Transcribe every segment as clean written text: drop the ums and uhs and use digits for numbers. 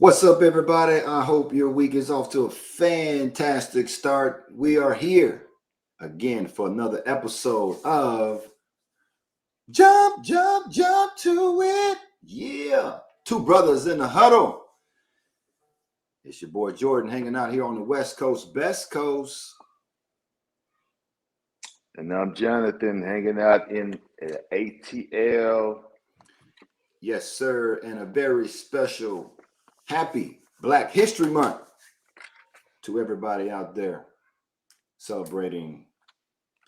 What's up, everybody? I hope your week is off to a fantastic start. We are here again for another episode of Jump, Jump, Jump to It. Yeah. Two brothers in the huddle. It's your boy Jordan hanging out here on the West Coast, Best Coast. And I'm Jonathan hanging out in ATL. Yes, sir. And a very special, happy Black History Month to everybody out there celebrating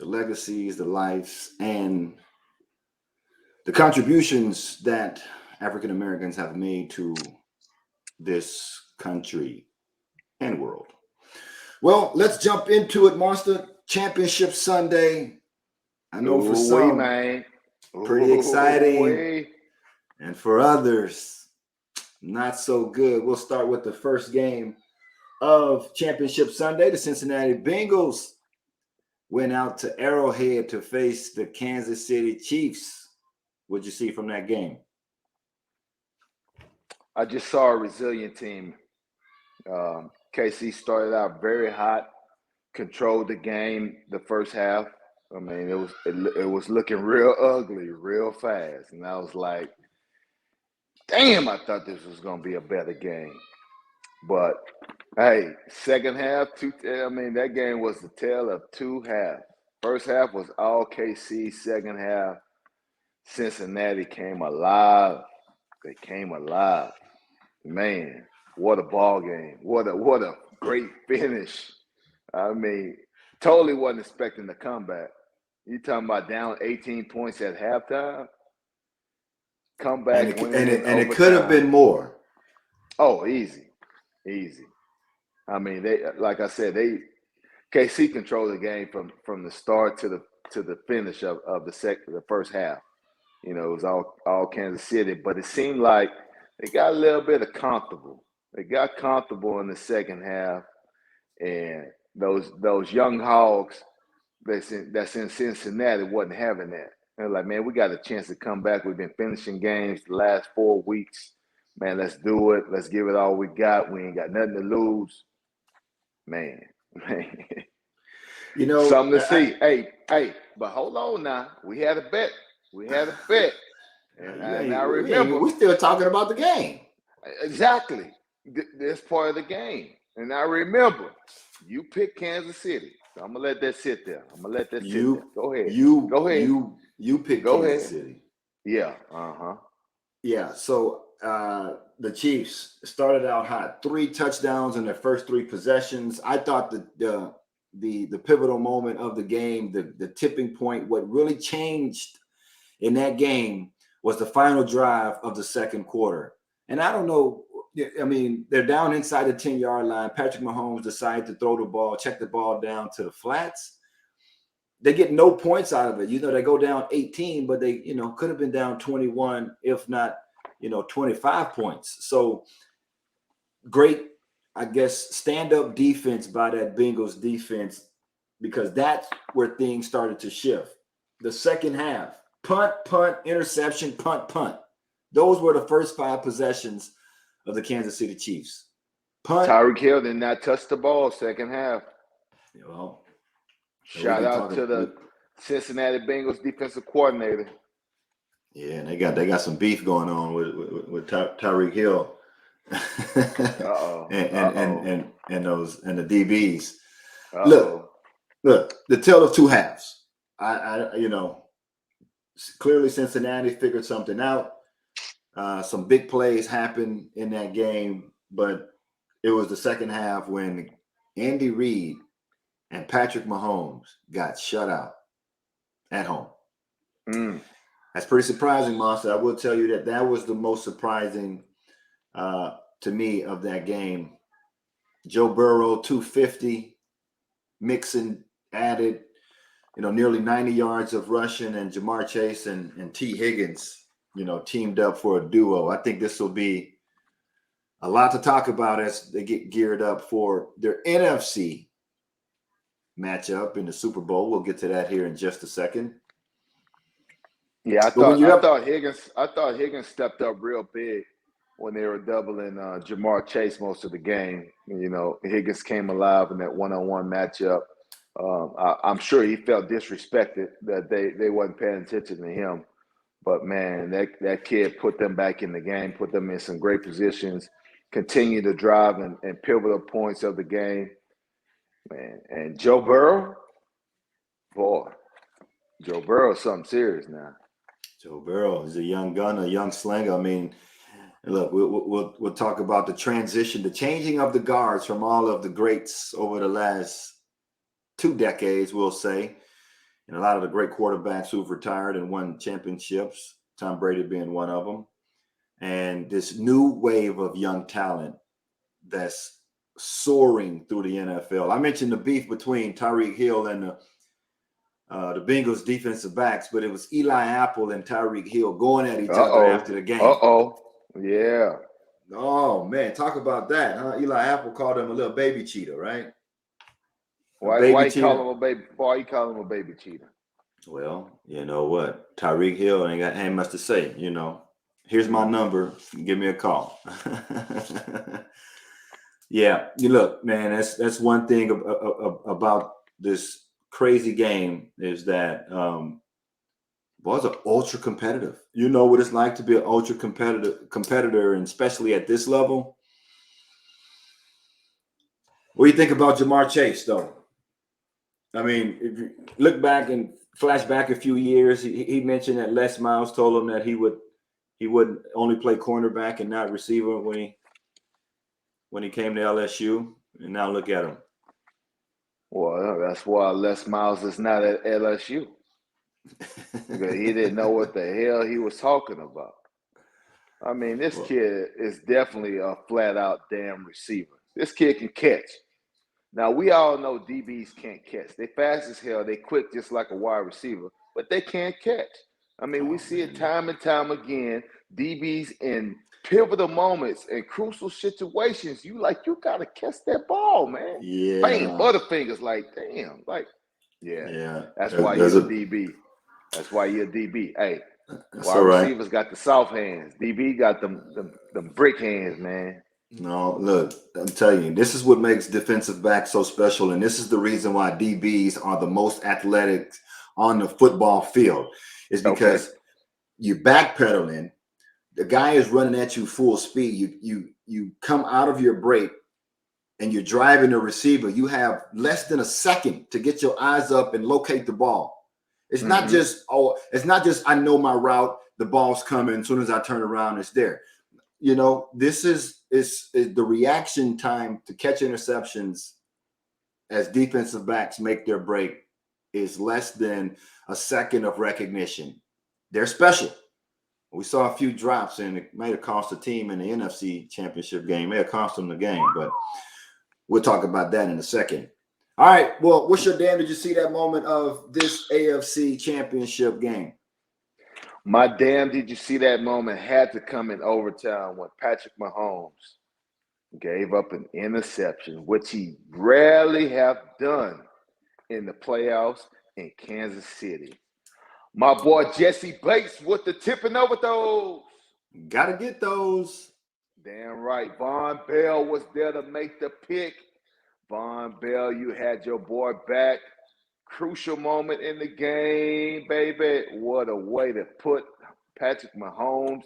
the legacies, the lives, and the contributions that African Americans have made to this country and world. Well, let's jump into it, Monster. Championship Sunday. I know for some, man. pretty exciting. Way. And for others, not so good. We'll start with the first game of Championship Sunday. The Cincinnati Bengals went out to Arrowhead to face the Kansas City Chiefs. What'd you see from that game? I just saw a resilient team. KC started out very hot, controlled the game the first half. I mean, it was looking real ugly, real fast, and I was like, "Damn! I thought this was gonna be a better game." But hey, second half, that game was the tale of two halves. First half was all KC. Second half, Cincinnati came alive. They came alive. Man, what a ball game. What a great finish. I mean, totally wasn't expecting the comeback. You talking about down 18 points at halftime? Comeback, and it could have been more. Oh, easy. I mean, KC controlled the game from the start to the finish of the first half. You know, it was all Kansas City, but it seemed like they got a little bit of comfortable. They got comfortable in the second half, and those young hogs that's in Cincinnati wasn't having that. They're like, man, we got a chance to come back. We've been finishing games the last 4 weeks. Man, let's do it. Let's give it all we got. We ain't got nothing to lose. Man. You know, something to see. Hey, but hold on now. We had a bet. And I remember. We're still talking about the game. Exactly. This part of the game. And I remember you picked Kansas City. So I'm going to let that sit there. Go ahead. Go ahead. You picked Kansas City. Yeah. Yeah. So the Chiefs started out hot. 3 touchdowns in their first 3 possessions. I thought the pivotal moment of the game, the tipping point, what really changed in that game was the final drive of the second quarter. And I don't know, I mean, they're down inside the 10-yard line. Patrick Mahomes decided to throw the ball, check the ball down to the flats. They get no points out of it. You know, they go down 18, but they, could have been down 21, if not, 25 points. So great, I guess, stand-up defense by that Bengals defense, because that's where things started to shift. The second half, punt, interception, punt. Those were the first 5 possessions of the Kansas City Chiefs. Punt. Tyreek Hill did not touch the ball second half. Well, shout out to the Cincinnati Bengals defensive coordinator. Yeah, and they got some beef going on with Tyreek Hill. and the DBs. Look, the tale of two halves. I clearly Cincinnati figured something out. Some big plays happened in that game, but it was the second half when Andy Reid and Patrick Mahomes got shut out at home. That's pretty surprising, Monster. I will tell you that was the most surprising to me of that game. Joe Burrow, 250. Mixon added, nearly 90 yards of rushing, and Jamar Chase and T. Higgins, teamed up for a duo. I think this will be a lot to talk about as they get geared up for their NFC matchup in the Super Bowl. We'll get to that here in just a second. Yeah, I thought Higgins stepped up real big. when they were doubling Jamar Chase most of the game. You know, Higgins came alive in that one-on-one matchup. I'm sure he felt disrespected that they wasn't paying attention to him. But, man, that kid put them back in the game, put them in some great positions, continue to drive and pivotal points of the game. Man, and Joe Burrow, boy, Joe Burrow's something serious now. Joe Burrow is a young gun, a young slinger. I mean, look, we'll talk about the transition, the changing of the guards from all of the greats over the last 2 decades, we'll say, and a lot of the great quarterbacks who've retired and won championships, Tom Brady being one of them, and this new wave of young talent that's soaring through the NFL. I mentioned the beef between Tyreek Hill and the Bengals defensive backs, but it was Eli Apple and Tyreek Hill going at each other after the game. Yeah. Oh, man, talk about that, huh? Eli Apple called him a little baby cheetah, right? Why you call him a baby? Why you call him a baby cheetah? Well, you know what? Tyreek Hill ain't much to say. You know, here's my number. Give me a call. Yeah, you look, man. That's one thing about this crazy game is that boys are ultra competitive. You know what it's like to be an ultra competitor, and especially at this level. What do you think about Jamar Chase, though? I mean, if you look back and flash back a few years, he mentioned that Les Miles told him that he would only play cornerback and not receiver when he came to LSU, and now look at him. Well, that's why Les Miles is not at LSU. Because he didn't know what the hell he was talking about. I mean, this kid is definitely a flat-out damn receiver. This kid can catch. Now, we all know DBs can't catch. They fast as hell. They quick just like a wide receiver, but they can't catch. I mean, we see it time and time again. DBs in pivotal moments and crucial situations, you got to catch that ball, man. Yeah. Bang, butterfingers, like, damn. Like, yeah. That's why you're a DB. That's why you're a DB. Hey, wide receivers got the soft hands. DB got them brick hands, man. No, look, I'm telling you, this is what makes defensive backs so special, and this is the reason why DBs are the most athletic on the football field. Is because you're backpedaling, the guy is running at you full speed. You come out of your break, and you're driving the receiver. You have less than a second to get your eyes up and locate the ball. It's not just I know my route. The ball's coming. As soon as I turn around, it's there. You know, this is the reaction time to catch interceptions as defensive backs make their break is less than a second of recognition. They're special. We saw a few drops, and it may have cost the team in the NFC Championship game. It may have cost them the game, but we'll talk about that in a second. All right. Well, what's your damn? Did you see that moment of this AFC Championship game? My damn, did you see that moment had to come in overtime when Patrick Mahomes gave up an interception, which he rarely have done in the playoffs in Kansas City. My boy Jesse Bates with the tipping over those. Gotta get those. Damn right. Von Bell was there to make the pick. Von Bell, you had your boy back. Crucial moment in the game, baby. What a way to put Patrick Mahomes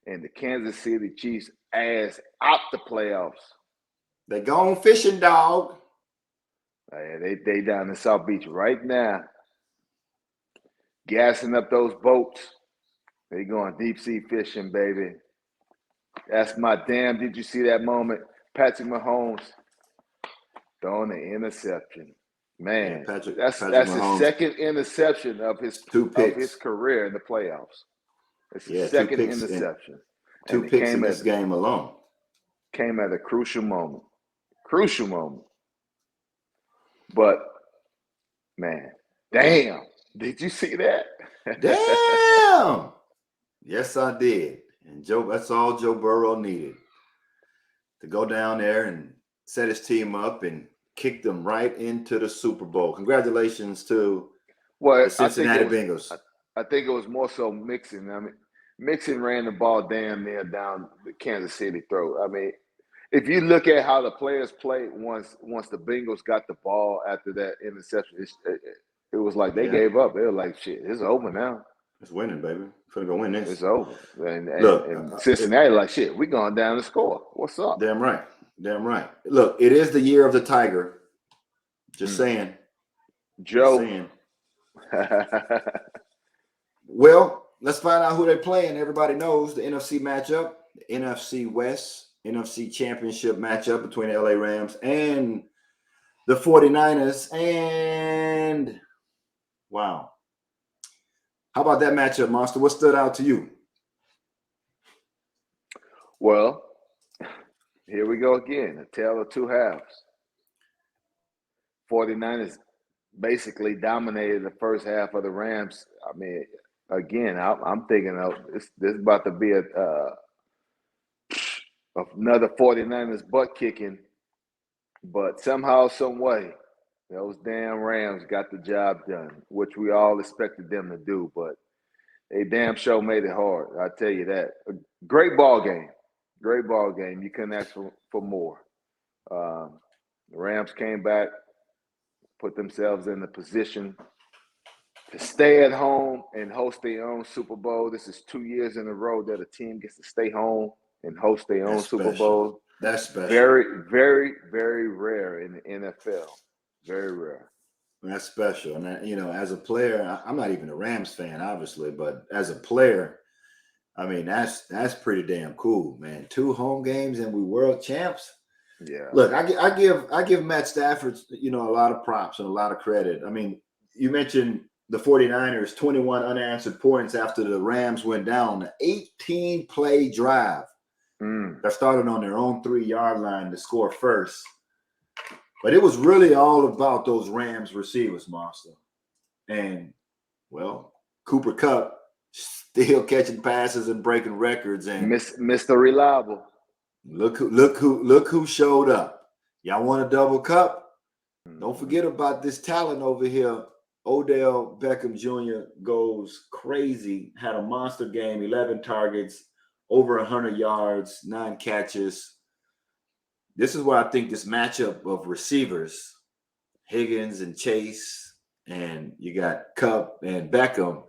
and the Kansas City Chiefs ass out the playoffs. They gone fishing, dog. They down in South Beach right now, gassing up those boats. They going deep sea fishing, baby. That's my damn. Did you see that moment? Patrick Mahomes throwing an interception. Man, Patrick that's Mahomes, his second interception of his career in the playoffs. It's his second interception. Two picks in this game alone. Came at a crucial moment. Crucial moment. But, man, damn. Did you see that? Damn. Yes, I did. And that's all Joe Burrow needed. To go down there and set his team up and kick them right into the Super Bowl. Congratulations to the Cincinnati Bengals. I think it was more so mixing. I Mixon ran the ball damn near down the Kansas City throat. I mean, if you look at how the players played once the Bengals got the ball after that interception, it was like they gave up. They were like, shit, it's over now. It's winning, baby. We're going to go win this. It's over. And Look, Cincinnati like, shit, we going down to score. What's up? Damn right. Damn right. Look, it is the year of the Tiger. Just saying. Joe. Just saying. Well, let's find out who they're playing. Everybody knows the NFC matchup, the NFC West, NFC Championship matchup between the LA Rams and the 49ers. And wow. How about that matchup, Monster? What stood out to you? Well, here we go again. A tale of two halves. 49ers basically dominated the first half of the Rams. I mean, again, I'm thinking of this is about to be another 49ers butt kicking, but somehow, some way, those damn Rams got the job done, which we all expected them to do, but they damn sure made it hard. I tell you that. A great ball game. Great ball game. You couldn't ask for more. The Rams came back, put themselves in the position to stay at home and host their own Super Bowl. This is 2 years in a row that a team gets to stay home and host their own Super Bowl. That's special. Very, very, very rare in the NFL. Very rare. That's special. And, you know, as a player, I'm not even a Rams fan, obviously, but as a player, I mean, that's pretty damn cool, man. 2 home games and we world champs. Yeah. Look, I give Matt Stafford, you know, a lot of props and a lot of credit. I mean, you mentioned the 49ers, 21 unanswered points after the Rams went down, an 18-play drive. They started on their own 3-yard line to score first. But it was really all about those Rams receivers, Monster. And, well, Cooper Kupp still catching passes and breaking records. And Mr. Reliable. Look who showed up. Y'all want a double cup? Don't forget about this talent over here. Odell Beckham Jr. goes crazy, had a monster game, 11 targets, over 100 yards, 9 catches. This is where I think this matchup of receivers, Higgins and Chase, and you got Kupp and Beckham,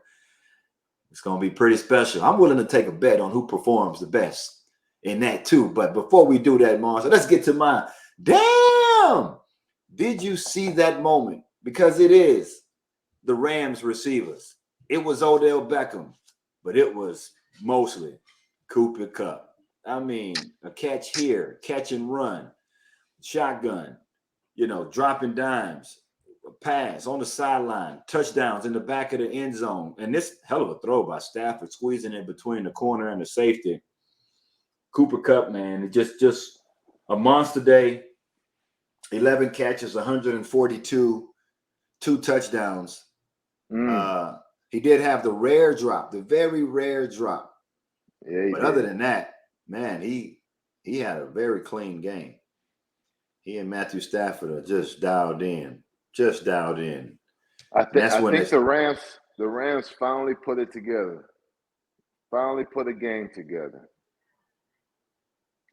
it's going to be pretty special. I'm willing to take a bet on who performs the best in that too. But before we do that, Monster, let's get to my damn. Did you see that moment? Because it is the Rams receivers. It was Odell Beckham, but it was mostly Cooper Kupp. I mean, a catch here, catch and run, shotgun, you know, dropping dimes, a pass on the sideline, touchdowns in the back of the end zone. And this hell of a throw by Stafford, squeezing in between the corner and the safety. Cooper Kupp, man, just a monster day. 11 catches, 142, 2 touchdowns. He did have the rare drop, the very rare drop. Yeah, but other than that, man, he had a very clean game. He and Matthew Stafford are just dialed in. I think the Rams finally put it together. Finally put a game together.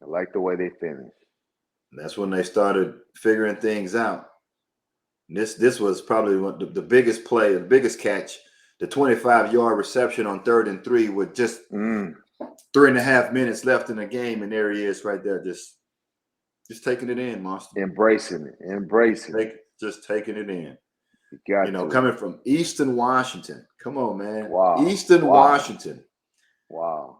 I like the way they finished. That's when they started figuring things out. This was probably the biggest play, the biggest catch, the 25-yard reception on 3rd and 3 with just 3.5 minutes left in the game, and there he is right there, just taking it in, Monster. Embracing it. Just taking it in. You know, coming from Eastern Washington. Come on, man. Wow. Eastern Washington. Wow.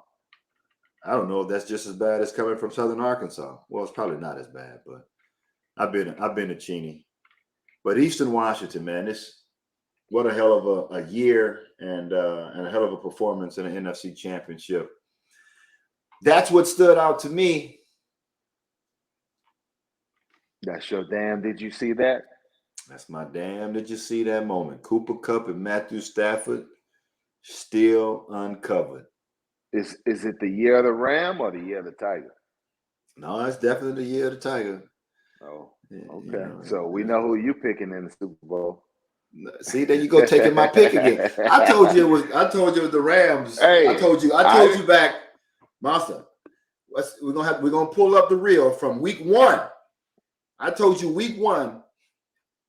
I don't know if that's just as bad as coming from Southern Arkansas. Well, it's probably not as bad, but I've been to Cheney. But Eastern Washington, man, what a hell of a year and a hell of a performance in an NFC Championship. That's what stood out to me. That's your damn. Did you see that? That's my damn. Did you see that moment? Cooper Kupp and Matthew Stafford still uncovered. Is it the year of the Ram or the year of the Tiger? No, it's definitely the year of the Tiger. Oh, okay. So we know who you picking in the Super Bowl. See, there you go taking my pick again. I told you it was the Rams. Hey, I told you back, Monster. We're gonna pull up the reel from week 1. I told you week 1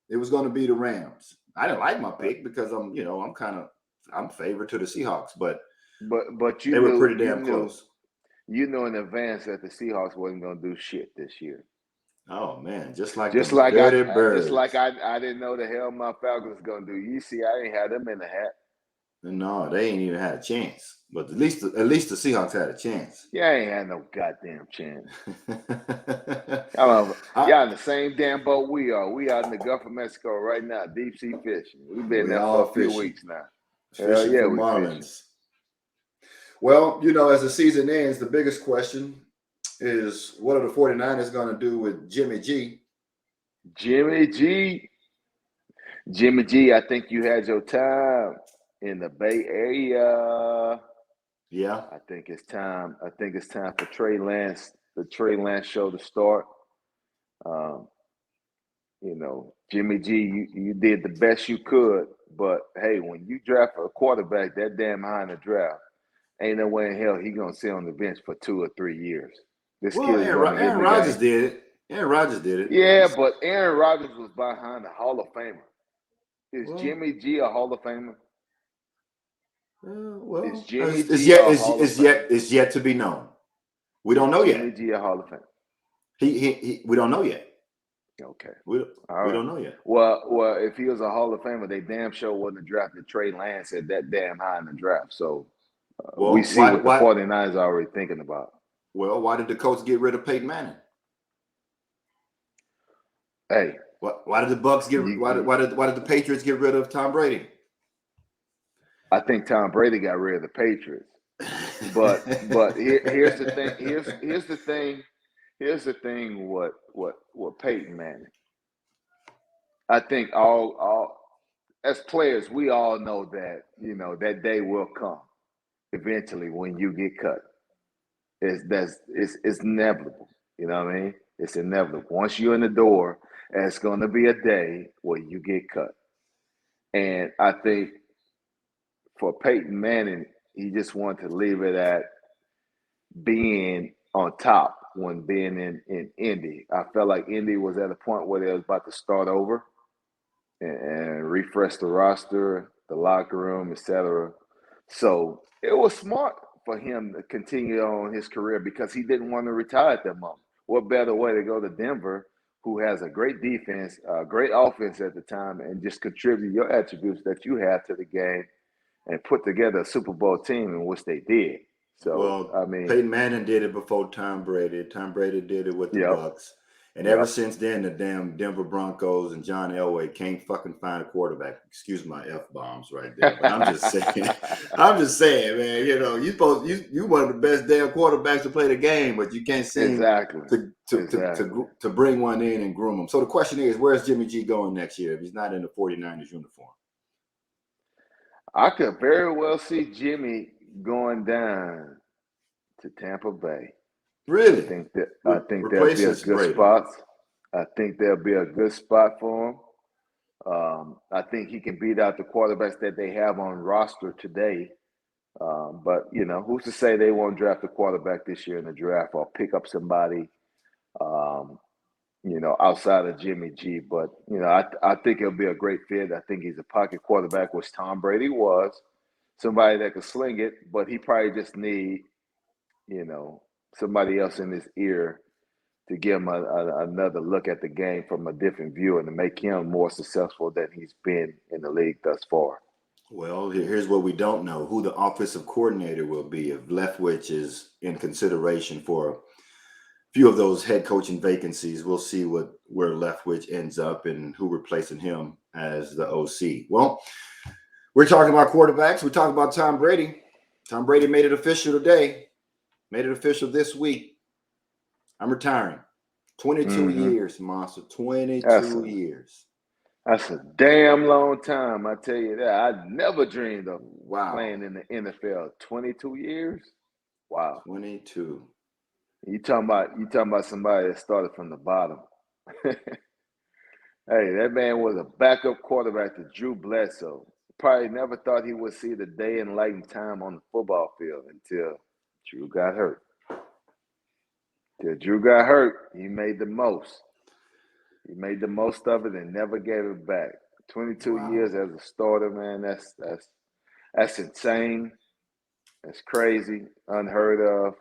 it was gonna be the Rams. I didn't like my pick because I'm favored to the Seahawks, but you they were pretty you damn close. You knew in advance that the Seahawks wasn't gonna do shit this year. Oh man, just like I didn't know the hell my Falcons was gonna do. You see, I ain't had them in the hat. No, they ain't even had a chance. But at least the Seahawks had a chance. Yeah, I ain't had no goddamn chance. Y'all in the same damn boat we are. We out in the Gulf of Mexico right now, deep sea fishing. We've been there for a few weeks now. Fishing for marlins. Fishing. Well, as the season ends, the biggest question is, what are the 49ers going to do with Jimmy G? Jimmy G, I think you had your time in the Bay Area. Yeah. I think it's time for Trey Lance, the Trey Lance show to start. Jimmy G, you did the best you could, but hey, when you draft a quarterback that damn high in the draft, ain't no way in hell he gonna sit on the bench for 2 or 3 years. Aaron Rodgers did it. Aaron Rodgers did it. Yeah, but Aaron Rodgers was behind a Hall of Famer. Is Jimmy G a Hall of Famer? Is Jimmy G a Hall of Famer? It's yet to be known. We don't know yet. Jimmy G a Hall of Famer. We don't know yet. Okay. We don't know yet. Well, if he was a Hall of Famer, they damn sure wouldn't have drafted Trey Lance at that damn high in the draft. So we see what the 49ers are already thinking about. Well, why did the Colts get rid of Peyton Manning? Hey. Why did the Bucs why did the Patriots get rid of Tom Brady? I think Tom Brady got rid of the Patriots. But here's the thing. Here's the thing. What Peyton Manning. I think all as players, we all know that that day will come eventually when you get cut. It's inevitable. You know what I mean? It's inevitable. Once you're in the door, it's going to be a day where you get cut. And I think for Peyton Manning, he just wanted to leave it at being on top when being in Indy. I felt like Indy was at a point where they was about to start over and refresh the roster, the locker room, etc. So it was smart for him to continue on his career because he didn't want to retire at that moment. What better way to go to Denver, who has a great defense, great offense at the time, and just contribute your attributes that you have to the game and put together a Super Bowl team, in which they did. So, I mean, Peyton Manning did it before Tom Brady. Tom Brady did it with the Bucs. And ever since then, the damn Denver Broncos and John Elway can't fucking find a quarterback. Excuse my F-bombs right there. But I'm just saying, man, you one of the best damn quarterbacks to play the game, but you can't seem to bring one in and groom them. So the question is, where's Jimmy G going next year if he's not in the 49ers uniform? I could very well see Jimmy going down to Tampa Bay. Really? I think there'll be a good spot. I think there'll be a good spot for him. I think he can beat out the quarterbacks that they have on roster today. But who's to say they won't draft a quarterback this year in the draft or pick up somebody, outside of Jimmy G. But I think it'll be a great fit. I think he's a pocket quarterback, which Tom Brady was, somebody that could sling it. But he probably just need, somebody else in his ear to give him another look at the game from a different view and to make him more successful than he's been in the league thus far. Well, here's what we don't know: who the offensive coordinator will be. If Leftwich is in consideration for a few of those head coaching vacancies, we'll see where Leftwich ends up and who replacing him as the OC. Well, we're talking about quarterbacks. We're talking about Tom Brady. Tom Brady made it official today. Made it official this week. I'm retiring. 22 years, Monster. 22 years. That's a damn long time, I tell you that. I never dreamed of playing in the NFL. 22 years? Wow. 22. You talking about somebody that started from the bottom. Hey, that man was a backup quarterback to Drew Bledsoe. Probably never thought he would see the day and light and time on the football field until Drew got hurt. Till Drew got hurt, he made the most. He made the most of it and never gave it back. 22 Wow. years as a starter, man. That's insane. That's crazy. Unheard of.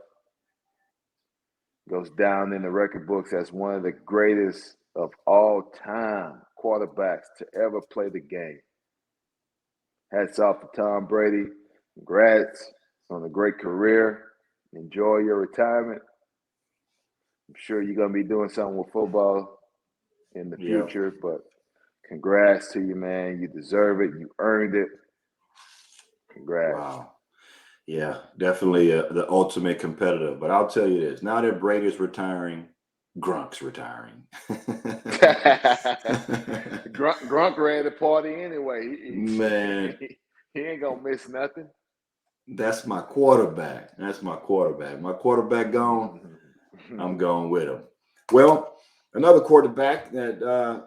Goes down in the record books as one of the greatest of all time quarterbacks to ever play the game. Hats off to Tom Brady. Congrats on a great career. Enjoy your retirement. I'm sure you're going to be doing something with football in the future, but congrats to you, man. You deserve it. You earned it. Congrats. Wow. Yeah, definitely the ultimate competitor. But I'll tell you this: now that Brady's retiring, Grunk's retiring. Grunk ran the party anyway. Man, he ain't gonna miss nothing. That's my quarterback. My quarterback gone. I'm going with him. Well, another quarterback that a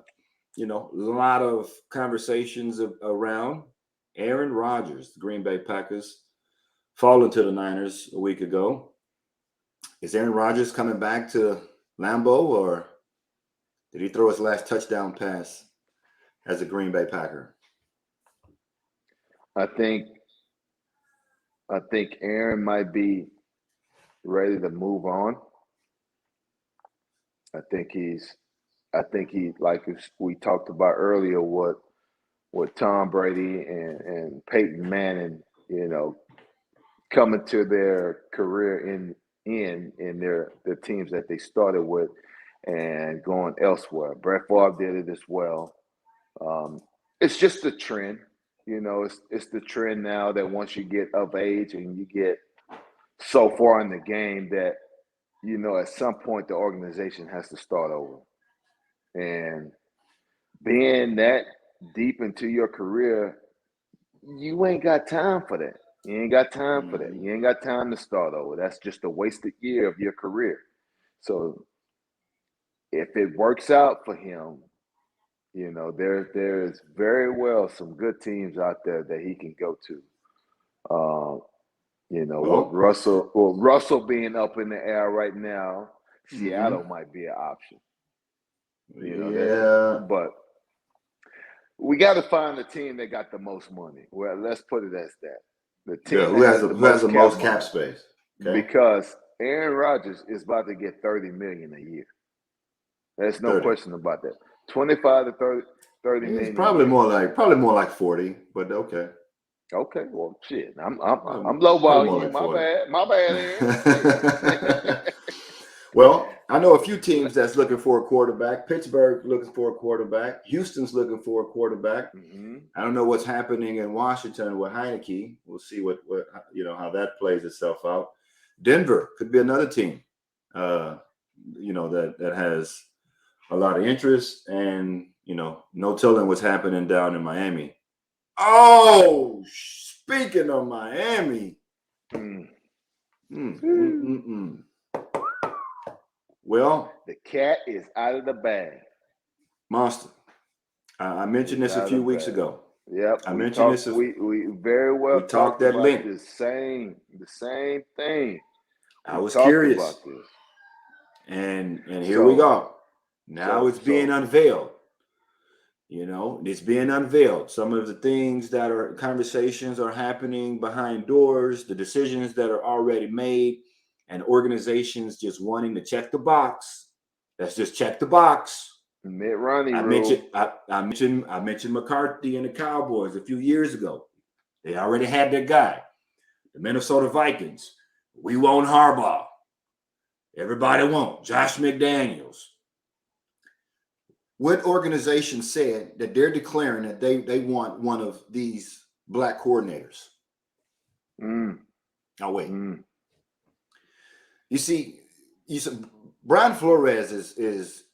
lot of conversations around, Aaron Rodgers, the Green Bay Packers, falling to the Niners a week ago. Is Aaron Rodgers coming back to Lambeau, or did he throw his last touchdown pass as a Green Bay Packer? I think Aaron might be ready to move on. I think he, like we talked about earlier, what Tom Brady and Peyton Manning, coming to their career in their teams that they started with and going elsewhere. Brett Favre did it as well. It's just a trend. It's the trend now that once you get of age and you get so far in the game that, at some point the organization has to start over. And being that deep into your career, you ain't got time for that. You ain't got time for that. You ain't got time to start over. That's just a wasted year of your career. So if it works out for him, there's very well some good teams out there that he can go to. Russell being up in the air right now, Seattle might be an option. But we got to find a team that got the most money. Well, let's put it as that. The team who has the most cap space. Okay. Because Aaron Rodgers is about to get $30 million a year. There's no question about that. 25 to 30 million. It's probably more like 40, but okay. Okay, well, shit. I'm lowballing you. My bad, Aaron. Well, I know a few teams that's looking for a quarterback. Pittsburgh looking for a quarterback. Houston's looking for a quarterback. Mm-hmm. I don't know what's happening in Washington with Heineke. We'll see what how that plays itself out. Denver could be another team, that has a lot of interest, and no telling what's happening down in Miami. Oh, speaking of Miami. Well, the cat is out of the bag. Monster. I mentioned this a few weeks ago. Yep. I mentioned this. We very well we talked that about link. The same thing. I was curious about this. And here we go. Now it's being unveiled. It's being unveiled. Some of the things that are conversations are happening behind doors, the decisions that are already made, and organizations just wanting to check the box. Let's just check the box. Mitt Romney I mentioned McCarthy and the Cowboys a few years ago. They already had their guy. The Minnesota Vikings. We want Harbaugh. Everybody want Josh McDaniels. What organization said that they're declaring that they want one of these black coordinators? I'll wait. You see, Brian Flores is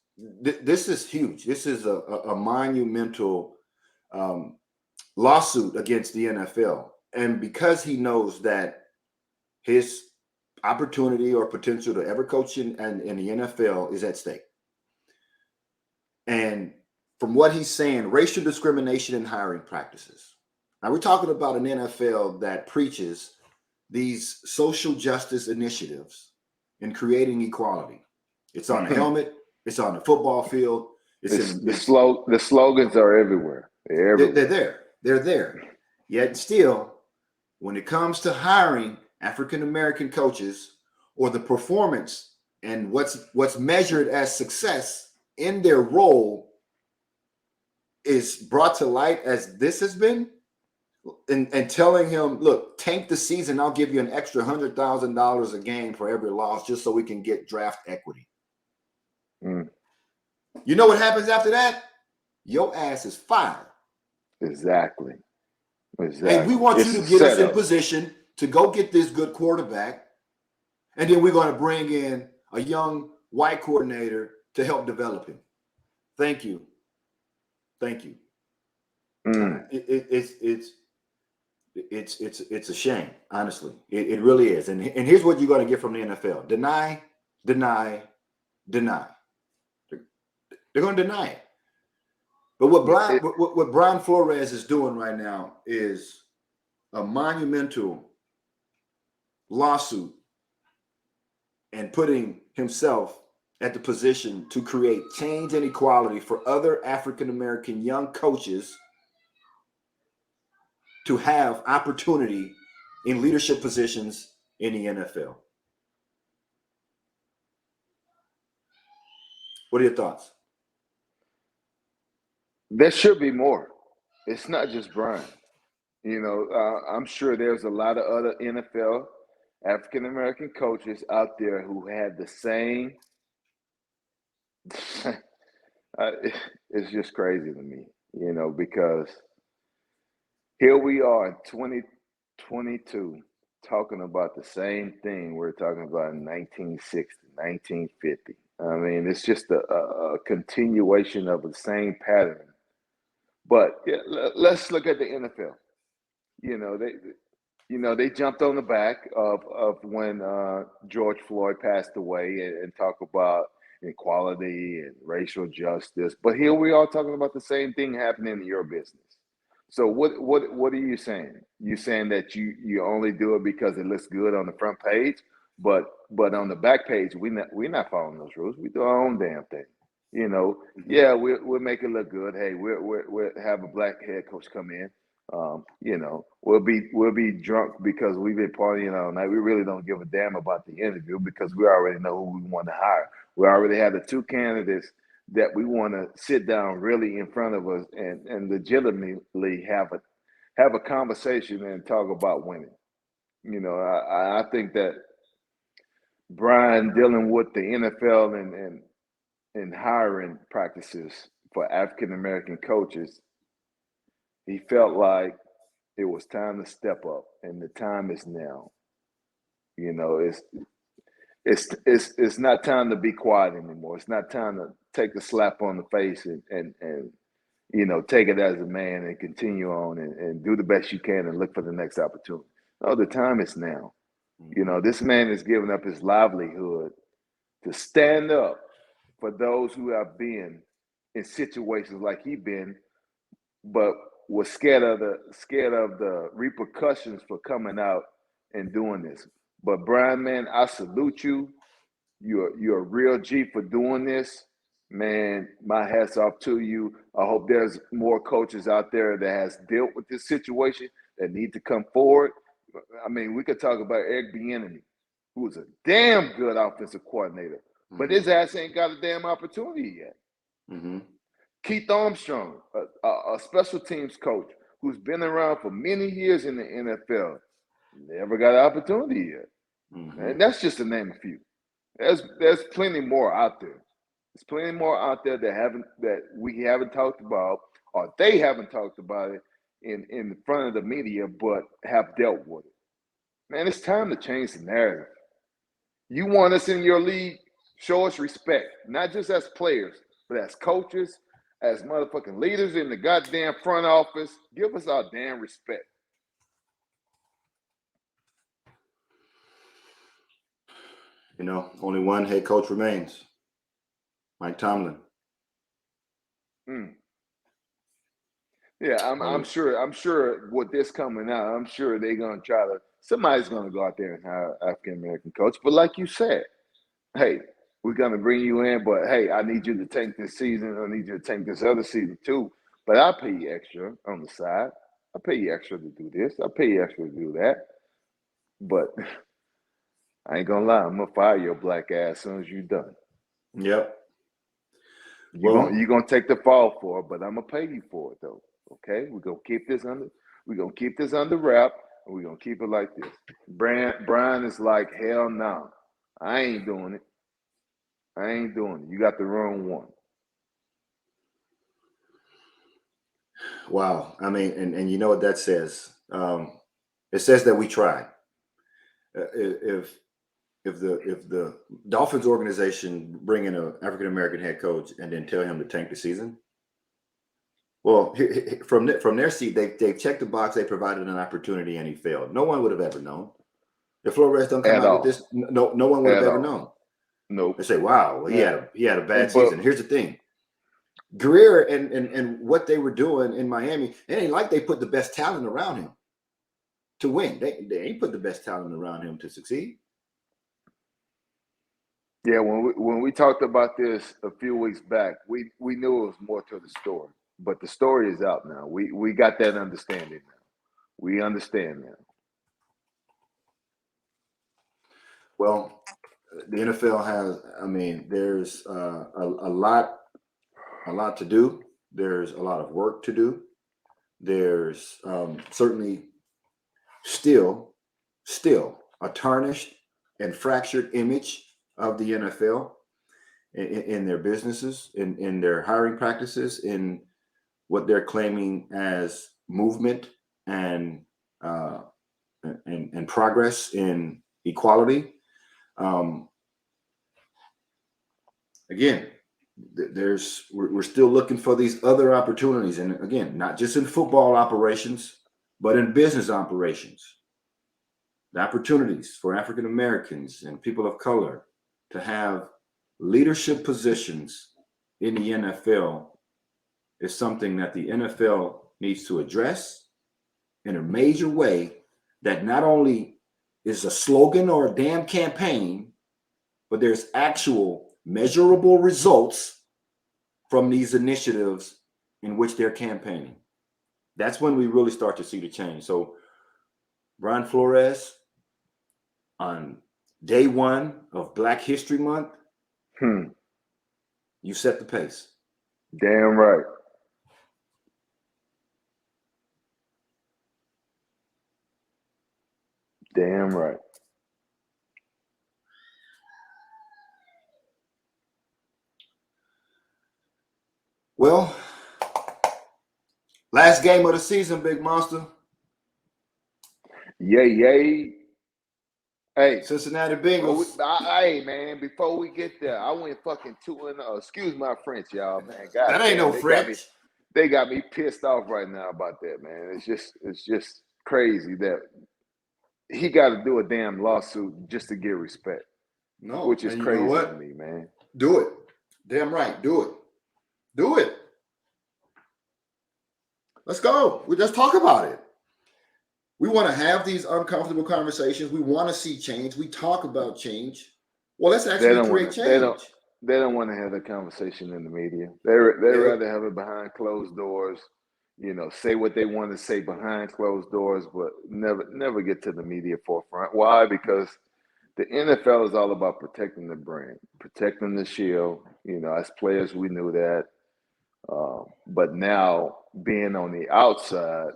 this is huge. This is a monumental lawsuit against the NFL. And because he knows that his opportunity or potential to ever coach in the NFL is at stake. And from what he's saying, racial discrimination in hiring practices. Now, we're talking about an NFL that preaches these social justice initiatives in creating equality. It's on the helmet. It's on the football field. The slogans are everywhere. They're everywhere. They're there. They're there. Yet still, when it comes to hiring African-American coaches or the performance and what's measured as success in their role is brought to light as this has been, and telling him, look, tank the season, I'll give you an extra $100,000 a game for every loss just so we can get draft equity. You know what happens after that? Your ass is fired. Exactly. Hey, we want you to get us in position to go get this good quarterback, and then we're going to bring in a young white coordinator to help develop him. Thank you. It's a shame, honestly. It really is. And here's what you're going to get from the NFL: deny. They're going to deny it. But what Brian Flores is doing right now is a monumental lawsuit and putting himself at the position to create change and equality for other African-American young coaches to have opportunity in leadership positions in the NFL. What are your thoughts? There should be more. It's not just Brian. I'm sure there's a lot of other NFL African-American coaches out there who had the same. It's just crazy to me, because here we are in 2022 talking about the same thing we're talking about in 1960, 1950. I mean, it's just a continuation of the same pattern. But yeah, let's look at the NFL. They jumped on the back of when George Floyd passed away and talk about equality and racial justice. But here we are talking about the same thing happening in your business. So what are you saying? You saying that you only do it because it looks good on the front page, but on the back page we're not following those rules. We do our own damn thing. Yeah, we'll make it look good. Hey, we'll have a black head coach come in. We'll be drunk because we've been partying all night. We really don't give a damn about the interview because we already know who we want to hire. We already have the two candidates that we want to sit down really in front of us and legitimately have a conversation and talk about winning. I think that Brian dealing with the NFL and hiring practices for African American coaches, he felt like it was time to step up, and the time is now. It's not time to be quiet anymore. It's not time to take the slap on the face and take it as a man and continue on and do the best you can and look for the next opportunity. No, the time is now. This man is giving up his livelihood to stand up for those who have been in situations like he been, but was scared of the repercussions for coming out and doing this. But Brian, man, I salute you. You're a real G for doing this. Man, my hat's off to you. I hope there's more coaches out there that has dealt with this situation that need to come forward. I mean, we could talk about Eric Bieniemy, who was a damn good offensive coordinator, but his ass ain't got a damn opportunity yet. Keith Armstrong, a special teams coach who's been around for many years in the NFL, never got an opportunity yet. And that's just to name a few. There's plenty more out there. There's plenty more out there that we haven't talked about, or they haven't talked about it in front of the media, but have dealt with it. Man, it's time to change the narrative. You want us in your league? Show us respect, not just as players, but as coaches, as motherfucking leaders in the goddamn front office. Give us our damn respect. Only one head coach remains. Mike Tomlin. Yeah, I'm sure with this coming out, I'm sure they're gonna try to. Somebody's gonna go out there and hire an African American coach. But like you said, hey, we're gonna bring you in, but hey, I need you to take this season. I need you to take this other season too. But I'll pay you extra on the side. I'll pay you extra to do this. I'll pay you extra to do that. But I ain't gonna lie, I'm gonna fire your black ass as soon as you're done. Yep. You're gonna take the fall for it, but I'm gonna pay you for it though. Okay, we're gonna keep this under wrap, and we're gonna keep it like this. Brian is like, hell no, I ain't doing it. I ain't doing it. You got the wrong one. Wow. I mean, and you know what that says? It says that we tried. If the Dolphins organization bring in an African American head coach and then tell him to tank the season, well, from their seat, they've checked the box. They provided an opportunity and he failed. No one would have ever known. If Flores don't come out with this, no one would have ever known. Nope. They say, "Wow, well, he had a bad season." Here's the thing: Greer and what they were doing in Miami, it ain't like they put the best talent around him to win. They ain't put the best talent around him to succeed. Yeah, when we talked about this a few weeks back, we knew it was more to the story, but the story is out now. We got that understanding now. We understand now. Well, the NFL has. I mean, there's a lot to do. There's a lot of work to do. There's certainly still a tarnished and fractured image of the NFL in their businesses, in their hiring practices, in what they're claiming as movement and progress in equality. Again, we're still looking for these other opportunities, and again, not just in football operations, but in business operations. The opportunities for African Americans and people of color to have leadership positions in the NFL is something that the NFL needs to address in a major way, that not only is a slogan or a damn campaign, but there's actual measurable results from these initiatives in which they're campaigning. That's when we really start to see the change. So Brian Flores, on day one of Black History Month, you set the pace. Damn right. Damn right. Well, last game of the season, Big Monster. Yay. Hey, Cincinnati Bengals. Hey, man, before we get there, I went fucking 2-0. Excuse my French, y'all, man. God, that ain't no French. They got me pissed off right now about that, man. It's just crazy that he got to do a damn lawsuit just to get respect. No, which is crazy to me, man. Do it. Damn right. Do it. Do it. Let's go. We just talk about it. We want to have these uncomfortable conversations. We want to see change. We talk about change. Well, let's actually create change. They don't want to have the conversation in the media. They rather have it behind closed doors. You know, say what they want to say behind closed doors, but never get to the media forefront. Why? Because the NFL is all about protecting the brand, protecting the shield. You know, as players, we knew that. But now, being on the outside,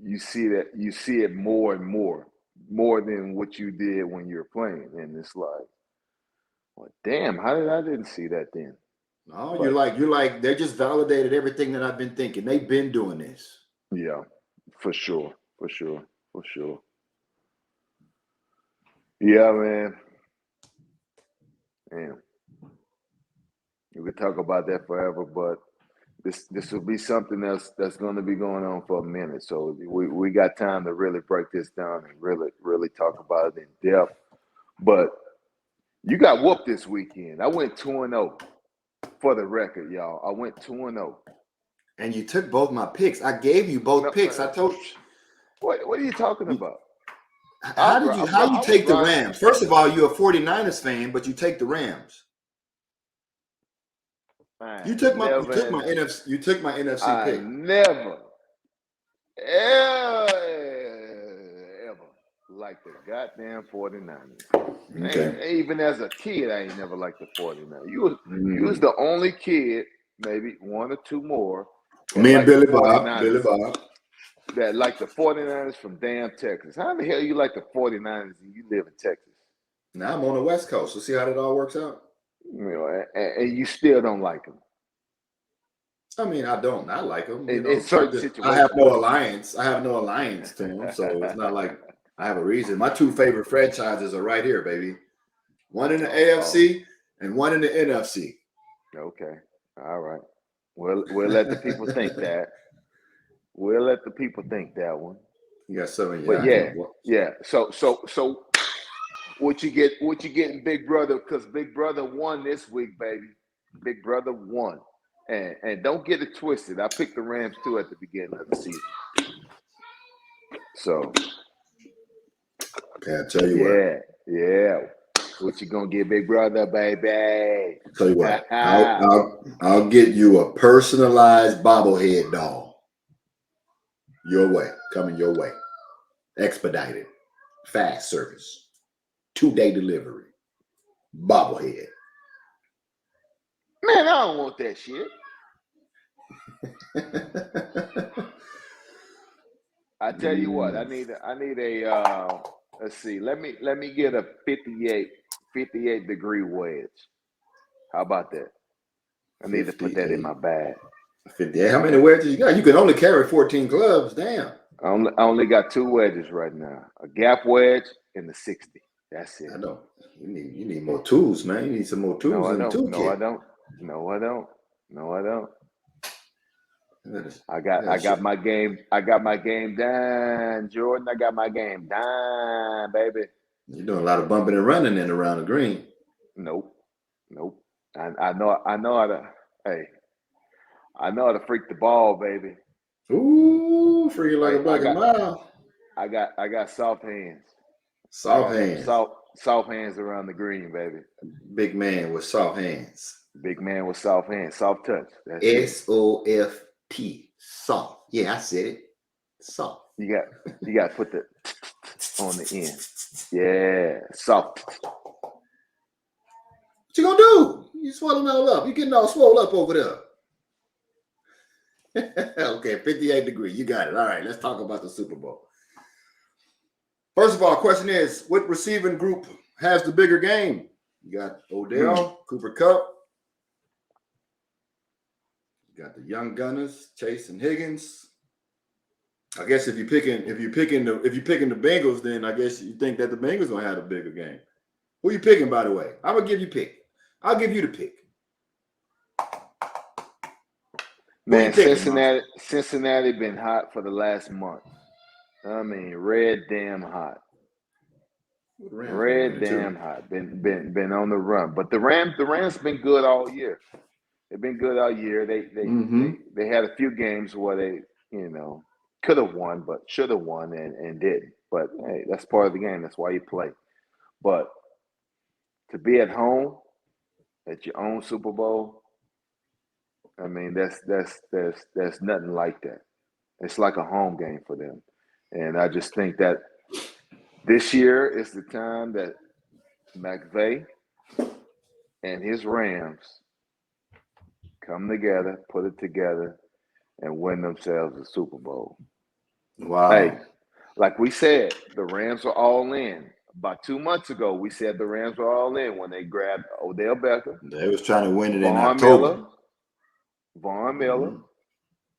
you see it more and more than what you did when you were playing. And it's like, well, damn, how did I didn't see that then? No, you're like they just validated everything that I've been thinking. They've been doing this. Yeah, for sure. Yeah, man. Damn. We could talk about that forever, but this will be something that's going to be going on for a minute. So we got time to really break this down and really talk about it in depth. But you got whooped this weekend. I went 2-0 for the record, y'all. I went 2-0. and you took both my picks. I gave you both picks. I told you. What are you talking about? How you take the Rams? First of all, you're a 49ers fan, but you take the Rams. Man, you took my NFC pick. Never ever liked the goddamn 49ers. Okay. Even as a kid, I ain't never liked the 49ers. You was the only kid, maybe one or two more. Me and Billy Bob. That like the 49ers from damn Texas. How the hell you like the 49ers and you live in Texas? Now I'm on the West Coast. So see how that all works out? You know, and you still don't like them. I mean, I don't not like them. In certain situations. I have no alliance. I have no alliance to them. So it's not like I have a reason. My two favorite franchises are right here, baby. One in the AFC and one in the NFC. Okay. All right. We'll let the people think that. We'll let the people think that one. You got something. But yeah. So what you getting, Big Brother? Because Big Brother won this week, baby. Big Brother won. And don't get it twisted. I picked the Rams too at the beginning of the season. So okay, I tell you what. Yeah. What you gonna get, Big Brother, baby? I'll tell you what. I'll get you a personalized bobblehead doll. Your way, coming your way. Expedited, fast service, 2-day delivery, bobblehead. Man, I don't want that shit. I tell you what, I need a let's see. Let me get a 58 degree wedge. How about that? I need to put that in my bag. 58. How many wedges you got? You can only carry 14 clubs. Damn. I only got 2 wedges right now. A gap wedge and the 60. That's it. I know. You need more tools, man. You need some more tools in the toolkit. No, I don't. I got my game done, Jordan. I got my game done, baby. You're doing a lot of bumping and running in around the green. Nope. I know how to. Hey, I know how to freak the ball, baby. Ooh, freaking like a black and mild. I got soft hands. Soft hands. Soft hands around the green, baby. Big man with soft hands. Big man with soft hands. Soft touch. SOFT. Soft. Yeah, I said it. Soft. You got to put the on the end. Yeah, soft. What you gonna do? You swelling all up. You getting all swole up over there. Okay, 58 degree. You got it. All right, let's talk about the Super Bowl. First of all, question is, what receiving group has the bigger game? You got Odell, Cooper Kupp. You got the young gunners, Chase and Higgins. I guess if you're picking the Bengals, then I guess you think that the Bengals gonna have a bigger game. Who you picking, by the way? I'm gonna give you pick. I'll give you the pick. Man, Cincinnati been hot for the last month. I mean, red damn hot. Red damn hot. Been on the run. But the Rams been good all year. They've been good all year. They had a few games where they, could have won, but should have won and didn't. But hey, that's part of the game. That's why you play. But to be at home at your own Super Bowl, I mean, that's nothing like that. It's like a home game for them. And I just think that this year is the time that McVay and his Rams come together, put it together, and win themselves a Super Bowl. Wow. Hey, like we said, the Rams were all in. About 2 months ago, we said the Rams were all in when they grabbed Odell Beckham. They was trying to win it in October. Von Miller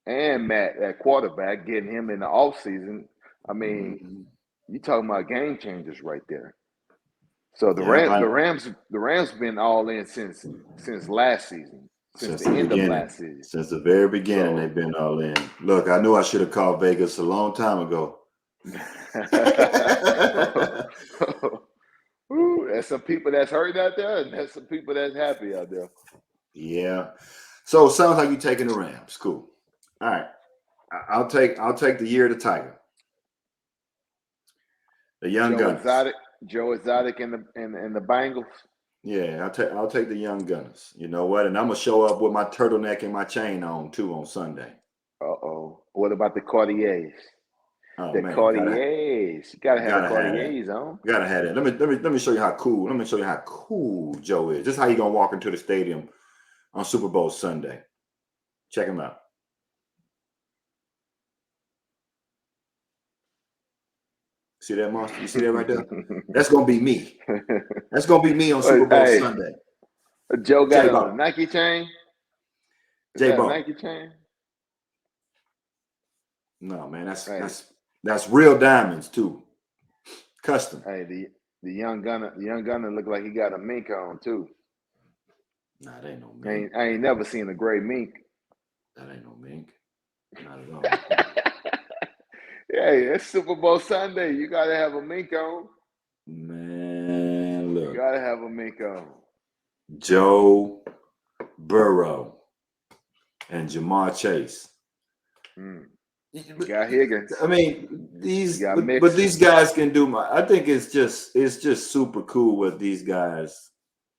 and Matt at quarterback, getting him in the offseason. I mean, you talking about game changers right there. So the Rams been all in since last season, since the end of last season. Since the very beginning, they've been all in. Look, I knew I should have called Vegas a long time ago. Ooh, there's some people that's hurt out there, and there's some people that's happy out there. Yeah. So it sounds like you're taking the Rams. Cool. All right. I'll take the year of the Tiger. The young Gunners. Joe Exotic and the Bengals. Yeah, I'll take the young Gunners. You know what? And I'm gonna show up with my turtleneck and my chain on too on Sunday. What about the Cartiers? Oh the man, Cartiers. You gotta have the Cartiers on. Gotta have that. Let me show you how cool. Let me show you how cool Joe is. This is how you gonna walk into the stadium on Super Bowl Sunday. Check him out. See that monster? You see that right there? That's gonna be me. That's gonna be me on Super Bowl Sunday. Joe got on a Nike chain. J-Bo. Nike chain. No, man, that's real diamonds too. Custom. Hey, the young gunner look like he got a mink on too. Nah, that ain't no mink. I ain't never seen a gray mink. That ain't no mink. Not at all. Hey, it's Super Bowl Sunday. You gotta have a mink on. Man, look. You gotta have a mink on. Joe Burrow and Jamar Chase. You got Higgins. I mean, these guys can do I think it's just super cool what these guys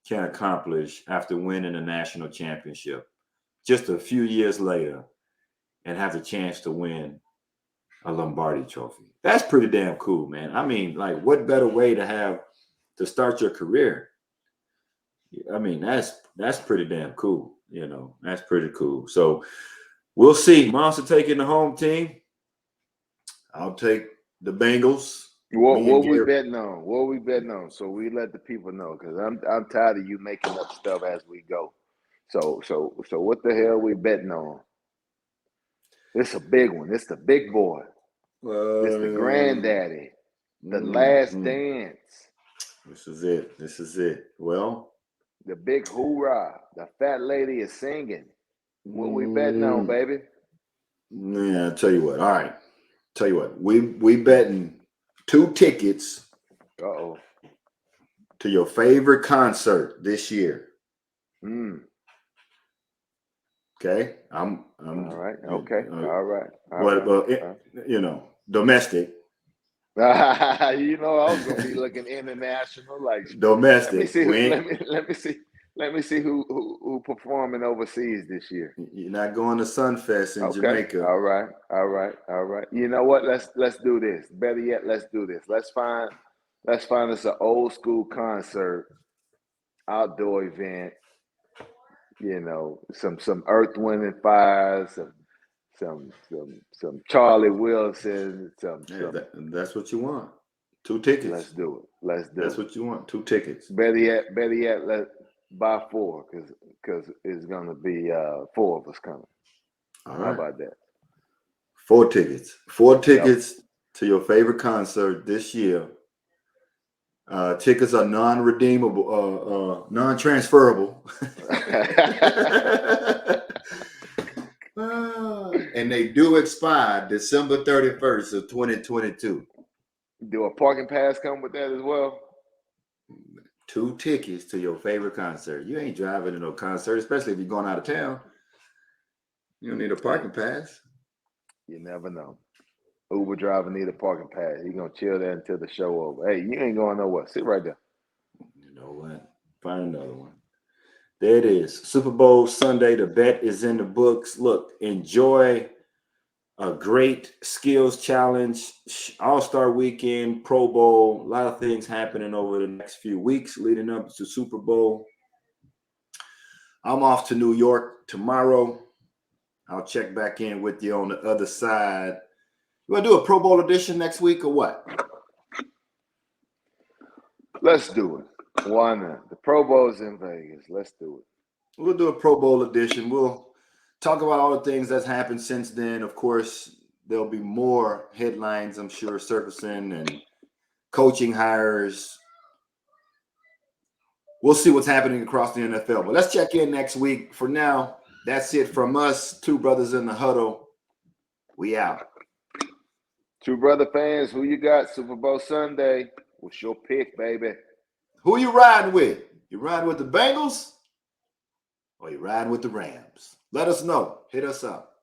can accomplish after winning a national championship just a few years later and have the chance to win a Lombardi trophy. That's pretty damn cool, man. I mean, like, what better way to start your career? I mean, that's pretty damn cool. You know, that's pretty cool. So we'll see. Monster taking the home team. I'll take the Bengals. What we betting on? What we betting on? So we let the people know, because I'm tired of you making up stuff as we go. So what the hell we betting on? It's a big one. It's the big boy. It's the granddaddy. The last dance. This is it. Well, the big hoorah. The fat lady is singing. What we betting on, baby? Yeah, I'll tell you what. All right. Tell you what. We betting 2 tickets to your favorite concert this year. Okay. I'm all right. Okay. All right. You know, domestic. You know, I was gonna be looking international, like domestic. Let me see who performing overseas this year. You're not going to Sunfest in Jamaica. All right. You know what? Let's do this. Better yet, let's do this. Let's find us an old school concert, outdoor event. You know, some Earth, Wind and Fire, some Charlie Wilson, that's what you want. 2 tickets. Let's do it. That's what you want. 2 tickets. Better yet, let's buy 4, because it's gonna be 4 of us coming. All right. How about that? 4 tickets. 4 tickets to your favorite concert this year. Tickets are non-redeemable, non-transferable. And they do expire December 31st of 2022. Do a parking pass come with that as well? 2 tickets to your favorite concert. You ain't driving to no concert, especially if you're going out of town. You don't need a parking pass. You never know. Uber driver need a parking pass. He's gonna chill there until the show over. Hey, you ain't going nowhere. Sit right there. You know what? Find another one. There it is. Super Bowl Sunday. The bet is in the books. Look, enjoy a great skills challenge, All-Star Weekend, Pro Bowl. A lot of things happening over the next few weeks leading up to Super Bowl. I'm off to New York tomorrow. I'll check back in with you on the other side. You want to do a Pro Bowl edition next week or what? Let's do it. Why not? The Pro Bowl's in Vegas. Let's do it. We'll do a Pro Bowl edition. We'll talk about all the things that's happened since then. Of course, there'll be more headlines, I'm sure, surfacing and coaching hires. We'll see what's happening across the NFL. But let's check in next week. For now, that's it from us, 2 brothers in the huddle. We out. 2 brother fans, who you got Super Bowl Sunday? What's your pick, baby? Who you riding with? You riding with the Bengals or you riding with the Rams? Let us know. Hit us up.